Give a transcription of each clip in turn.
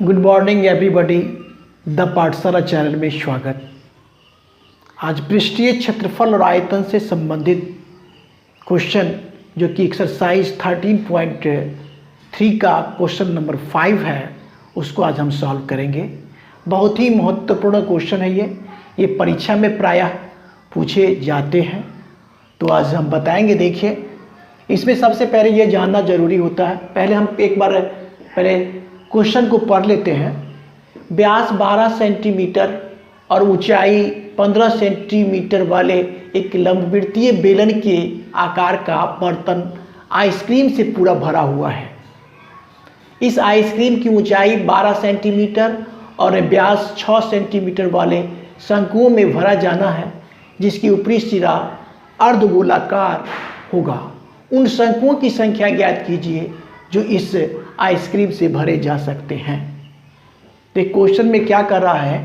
Good morning everybody, the पाठशाला channel में स्वागत। आज पृष्ठीय क्षेत्रफल और आयतन से संबंधित क्वेश्चन जो कि एक्सरसाइज 13.3 का क्वेश्चन नंबर 5 है, उसको आज हम सॉल्व करेंगे। बहुत ही महत्वपूर्ण क्वेश्चन है ये परीक्षा में प्रायः पूछे जाते हैं, तो आज हम बताएंगे। देखिए, इसमें सबसे पहले ये जानना जरूरी होता है। पहले हम एक बार क्वेश्चन को पढ़ लेते हैं। व्यास 12 सेंटीमीटर और ऊंचाई 15 सेंटीमीटर वाले एक लंबवृत्तीय बेलन के आकार का बर्तन आइसक्रीम से पूरा भरा हुआ है। इस आइसक्रीम की ऊंचाई 12 सेंटीमीटर और व्यास 6 सेंटीमीटर वाले शंकुओं में भरा जाना है, जिसकी ऊपरी सिरा अर्धगोलाकार होगा। उन शंकुओं की संख्या ज्ञात कीजिए जो इस आइसक्रीम से भरे जा सकते हैं। तो क्वेश्चन में क्या कर रहा है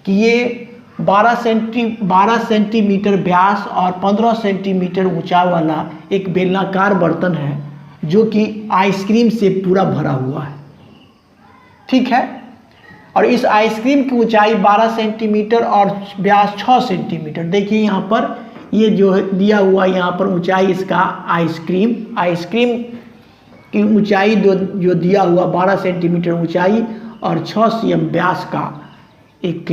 कि ये 12 सेंटीमीटर व्यास और 15 सेंटीमीटर ऊंचा वाला एक बेलनाकार बर्तन है जो कि आइसक्रीम से पूरा भरा हुआ है, ठीक है। और इस आइसक्रीम की ऊंचाई 12 सेंटीमीटर और व्यास 6 सेंटीमीटर। देखिए यहाँ पर ये जो दिया हुआ यहाँ पर ऊंचाई इसका आइसक्रीम की ऊंचाई जो दिया हुआ 12 सेंटीमीटर ऊंचाई और 6 cm व्यास का एक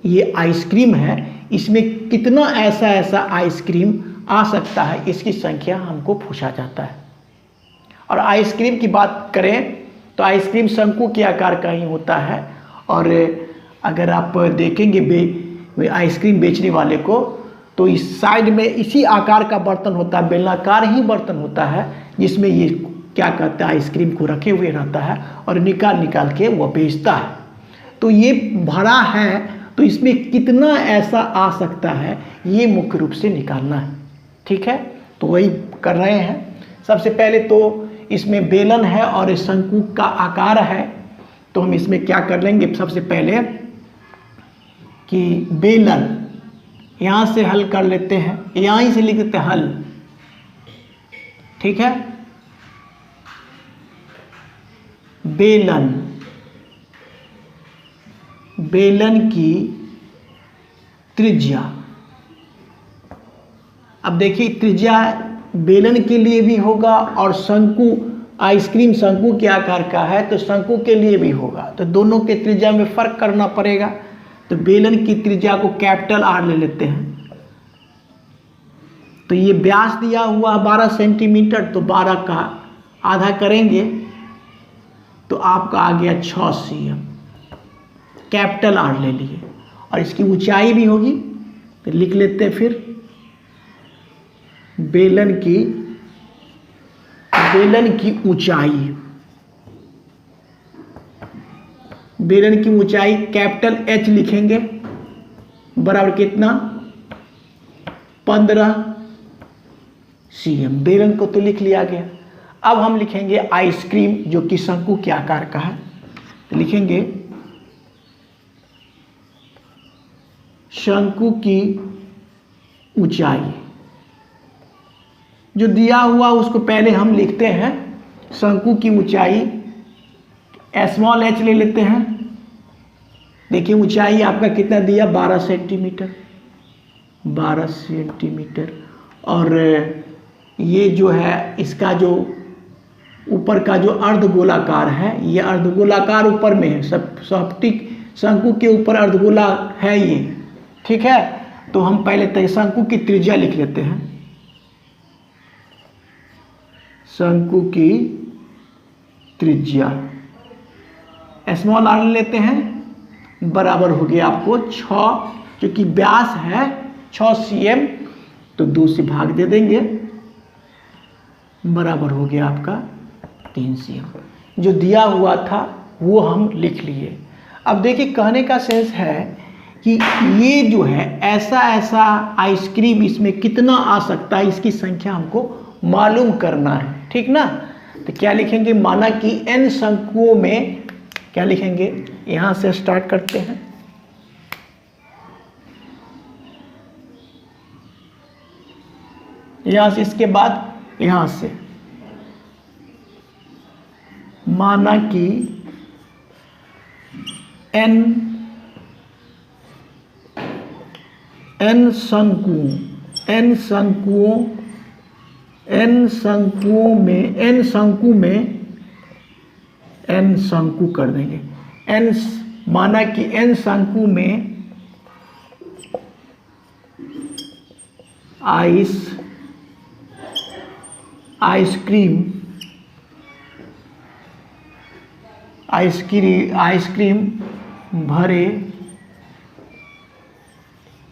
ये आइसक्रीम है। इसमें कितना ऐसा आइसक्रीम आ सकता है, इसकी संख्या हमको पूछा जाता है। और आइसक्रीम की बात करें तो आइसक्रीम शंकु के आकार का ही होता है। और अगर आप देखेंगे आइसक्रीम बेचने वाले को, तो इस साइड में इसी आकार का बर्तन होता है, बेलनाकार ही बर्तन होता है, जिसमें ये क्या करता है, आइसक्रीम को रखे हुए रहता है और निकाल के वो बेचता है। तो ये भरा है, तो इसमें कितना ऐसा आ सकता है, ये मुख्य रूप से निकालना है, ठीक है। तो वही कर रहे हैं। सबसे पहले तो इसमें बेलन है और इस शंकु का आकार है, तो हम इसमें क्या कर लेंगे, सबसे पहले कि बेलन यहाँ से हल कर लेते हैं, यहाँ से लिख देते हैं हल, ठीक है। बेलन की त्रिज्या, अब देखिए त्रिज्या बेलन के लिए भी होगा और शंकु आइसक्रीम शंकु के आकार का है तो शंकु के लिए भी होगा, तो दोनों के त्रिज्या में फर्क करना पड़ेगा। तो बेलन की त्रिज्या को कैपिटल R ले लेते हैं। तो ये व्यास दिया हुआ 12 सेंटीमीटर, तो 12 का आधा करेंगे तो आपका आ गया 6 cm, कैपिटल R ले लिए। और इसकी ऊंचाई भी होगी, तो लिख लेते हैं फिर बेलन की ऊंचाई कैपिटल H लिखेंगे, बराबर कितना 15 cm। बेलन को तो लिख लिया गया। अब हम लिखेंगे आइसक्रीम जो कि शंकु के आकार का है, तो लिखेंगे शंकु की ऊंचाई जो दिया हुआ उसको पहले हम लिखते हैं। शंकु की ऊंचाई स्मॉल h ले लेते हैं। देखिए ऊंचाई आपका कितना दिया, 12 सेंटीमीटर। और ये जो है इसका जो ऊपर का जो अर्धगोलाकार है, ये अर्धगोलाकार ऊपर में है, सप्टिक शंकु के ऊपर अर्धगोला है ये, ठीक है। तो हम पहले शंकु की त्रिज्या लिख लेते हैं। शंकु की त्रिज्या स्मॉल r लेते हैं, बराबर हो गया आपको 6, जो कि व्यास है 6 cm, तो 2 से भाग दे देंगे, बराबर हो गया आपका 3 cm। जो दिया हुआ था वो हम लिख लिए। अब देखिए कहने का सेंस है कि ये जो है ऐसा आइसक्रीम इसमें कितना आ सकता है, इसकी संख्या हमको मालूम करना है, ठीक ना। तो क्या लिखेंगे, माना कि n शंकुओं में क्या लिखेंगे, यहाँ से स्टार्ट करते हैं। यहाँ से इसके बाद यहाँ से माना कि एन एन शंकुओं एन शंकुओं एन शंकुओं में एन शंकु में एन शंकु कर देंगे। एन माना कि एन शंकु में आइसक्रीम भरे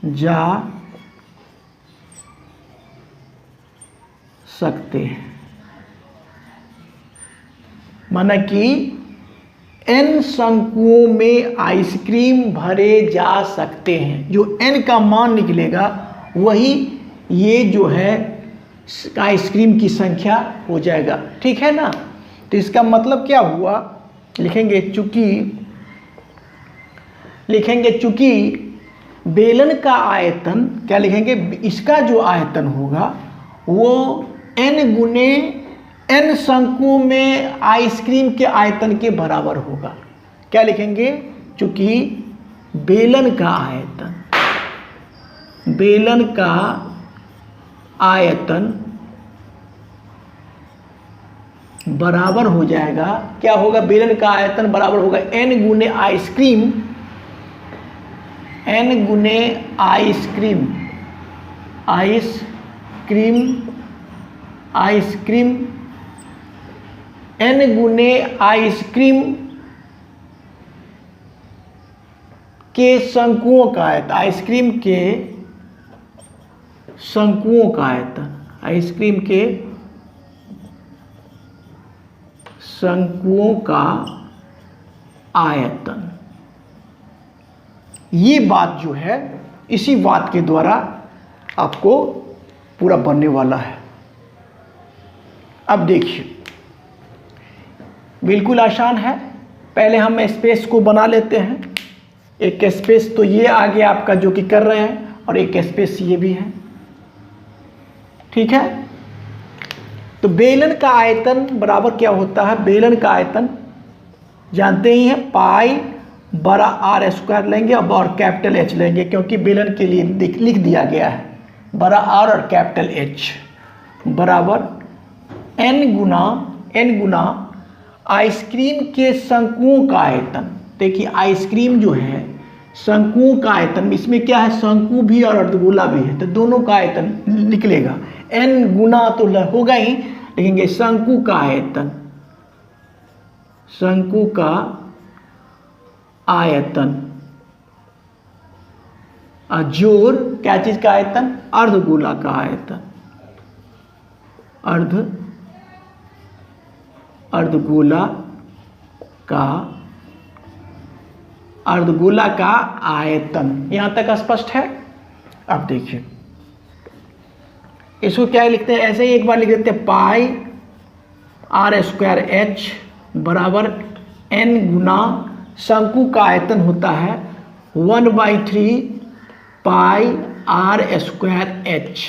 जा सकते हैं। माना कि एन शंकुओं में आइसक्रीम भरे जा सकते हैं। जो एन का मान निकलेगा वही ये जो है आइसक्रीम की संख्या हो जाएगा। ठीक है ना। तो इसका मतलब क्या हुआ, लिखेंगे चूंकि बेलन का आयतन, क्या लिखेंगे, इसका जो आयतन होगा वो n गुने n शंकुओं में आइसक्रीम के आयतन के बराबर होगा। क्या लिखेंगे, चूंकि बेलन का आयतन बराबर हो जाएगा, क्या होगा, बेलन का आयतन बराबर होगा n गुने आइसक्रीम के शंकुओं का आयतन, आइसक्रीम के शंकुओं का आयतन। ये बात जो है इसी बात के द्वारा आपको पूरा बनने वाला है। अब देखिए, बिल्कुल आसान है। पहले हम स्पेस को बना लेते हैं। एक स्पेस तो ये आ गया आपका जो कि कर रहे हैं, और एक स्पेस ये भी है। ठीक है। तो बेलन का आयतन बराबर क्या होता है, बेलन का आयतन जानते ही हैं, पाई बड़ा आर स्क्वायर लेंगे और कैपिटल एच लेंगे, क्योंकि बेलन के लिए लिख दिया गया है बड़ा आर और कैपिटल एच बराबर एन गुना आइसक्रीम के शंकुओं का आयतन। देखिए आइसक्रीम जो है शंकुओं का आयतन, इसमें क्या है, शंकु भी और अर्धगोला भी है, तो दोनों का आयतन निकलेगा। एन गुना तो होगा ही, लिखेंगे शंकु का आयतन जोड़ क्या चीज का आयतन, अर्धगोला का आयतन, अर्धगोला का आयतन। यहां तक स्पष्ट है। अब देखिए इसको क्या लिखते हैं, ऐसे ही एक बार लिख देते हैं, पाई आर स्क्वायर एच बराबर एन गुना शंकु का आयतन होता है 1/3 पाई आर स्क्वायर एच।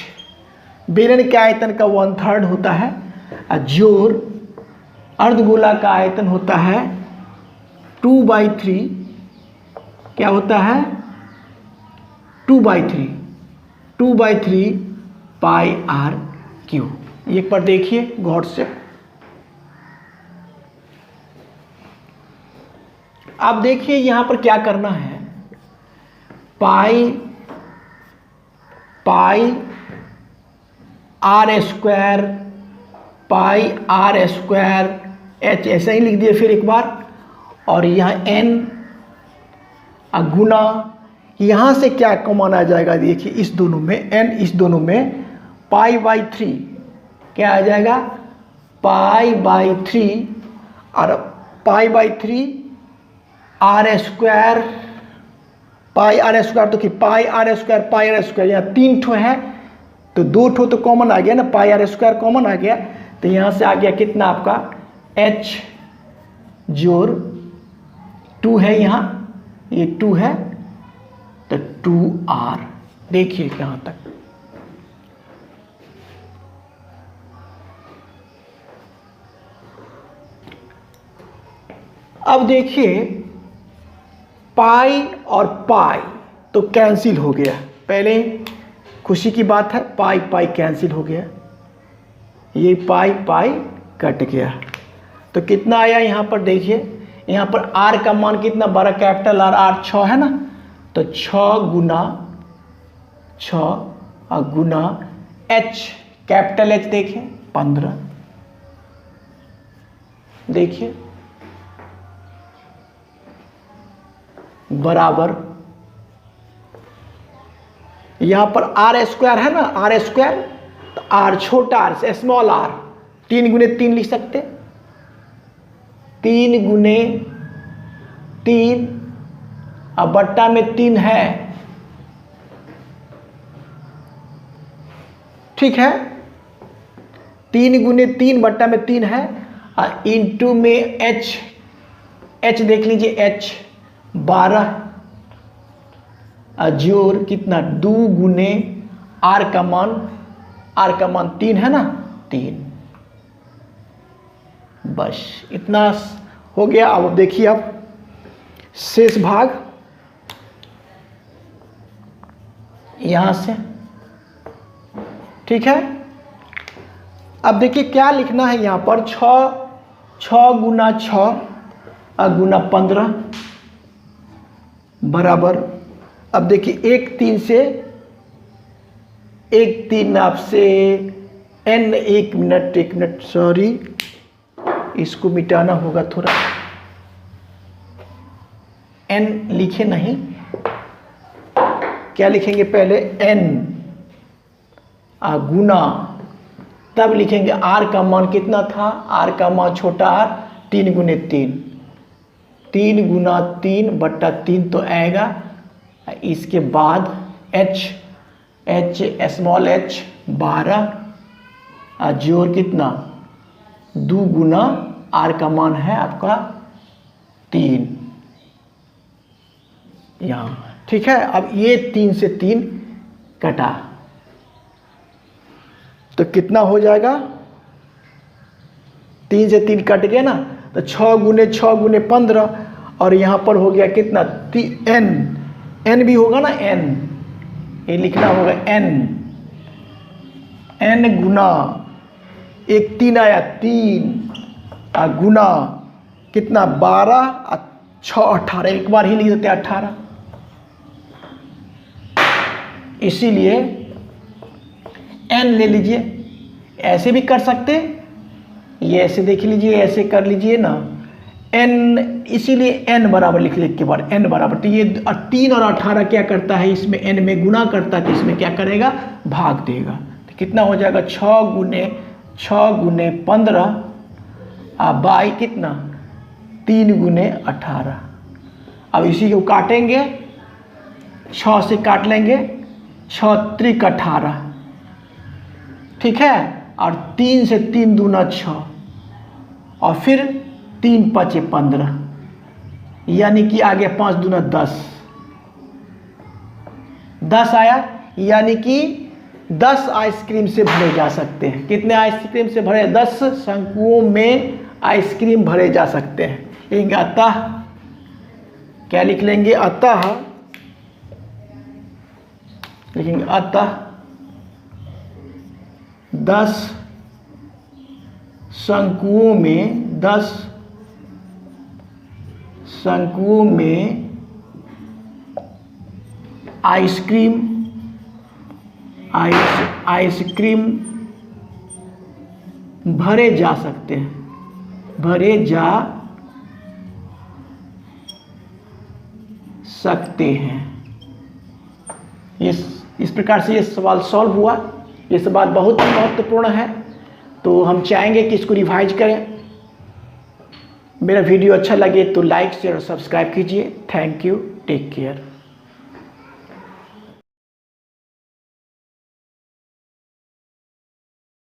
बेलन के आयतन का 1/3 होता है, जोड़ अर्धगोला का आयतन होता है 2/3, क्या होता है 2/3 पाई आर क्यू। एक बार देखिए गौर से। अब देखिए यहां पर क्या करना है, पाई आर स्क्वायर एच ऐसा ही लिख दिए फिर एक बार, और यह एन गुना, यहां से क्या कॉमन आ जाएगा, देखिए इस दोनों में एन, इस दोनों में पाई/3 क्या आ जाएगा, पाई/3 और पाई/3 r square, pi r square, तो कि पाई आर स्क्वायर यहाँ 3 ठो है, तो 2 ठो तो कॉमन आ गया ना, पाई आर स्क्वायर कॉमन आ गया, तो यहाँ से आ गया कितना आपका h जोड़ 2 है, यहाँ ये 2 है तो 2r। देखिए यहाँ तक। अब देखिए पाई और पाई तो कैंसिल हो गया, पहले खुशी की बात है, पाई पाई कैंसिल हो गया, ये पाई पाई कट गया। तो कितना आया यहाँ पर देखिए, यहाँ पर r का मान कितना, बड़ा कैपिटल R 6 है ना, तो 6 गुना 6 और गुना h कैपिटल H देखिए 15, देखिए बराबर यहाँ पर r स्क्वायर है ना, r स्क्वायर, तो r छोटा r से स्मॉल r 3 गुने 3 लिख सकते, 3 गुने 3 अब बट्टा में 3 है, ठीक है, 3 गुने 3 बट्टा में 3 है, और इंटू में h देख लीजिए h 12, जोर कितना 2 गुने r का मान 3 है ना, 3, बस इतना हो गया। अब देखिए, अब शेष भाग यहां से, ठीक है। अब देखिए क्या लिखना है यहाँ पर, 6 गुना 6 गुना 15 बराबर, अब देखिए 1 3 आपसे n, 1 मिनट सॉरी, इसको मिटाना होगा थोड़ा, n लिखे नहीं, क्या लिखेंगे पहले n गुना, तब लिखेंगे r का मान कितना था, r का मान छोटा r 3 गुने 3, 3 गुना 3 बट्टा 3 तो आएगा, इसके बाद h स्मॉल h 12, जोर कितना 2 गुना r का मान है आपका 3 यहाँ, ठीक है। अब ये 3 से 3 कटा तो कितना हो जाएगा, 3 से 3 कट गया ना, तो 6 गुने 15, और यहाँ पर हो गया कितना n भी होगा ना, n ये लिखना होगा n गुना 1 3 आया 3 गुना कितना 12 और 6 18, एक बार ही लिख देते 18, इसीलिए n ले लीजिए, ऐसे भी कर सकते, ये ऐसे देख लीजिए, ऐसे कर लीजिए ना, n, इसीलिए n बराबर लिख के बाद n बराबर, तो ये 3 और 18 क्या करता है, इसमें n में गुना करता है, तो इसमें क्या करेगा, भाग देगा, तो कितना हो जाएगा 6 गुने 15 बाई कितना 3 गुने 18। अब इसी को काटेंगे, 6 से काट लेंगे, 6 त्रिक 18, ठीक है, और 3 से 3 दूना 6, और फिर 3 5 15, यानी कि आगे 5 दूना 10 आया, यानी कि 10 आइसक्रीम से भरे जा सकते हैं। कितने आइसक्रीम से भरे, 10 शंकुओं में आइसक्रीम भरे जा सकते हैं। अतः क्या लिख लेंगे, अतः लिखेंगे, अतः 10 शंकुओं में आइसक्रीम भरे जा सकते हैं, भरे जा सकते हैं। इस प्रकार से ये सवाल सॉल्व हुआ। ये सवाल बहुत ही महत्वपूर्ण है, तो हम चाहेंगे कि इसको रिवाइज करें। मेरा वीडियो अच्छा लगे तो लाइक शेयर और सब्सक्राइब कीजिए। Thank you, take care.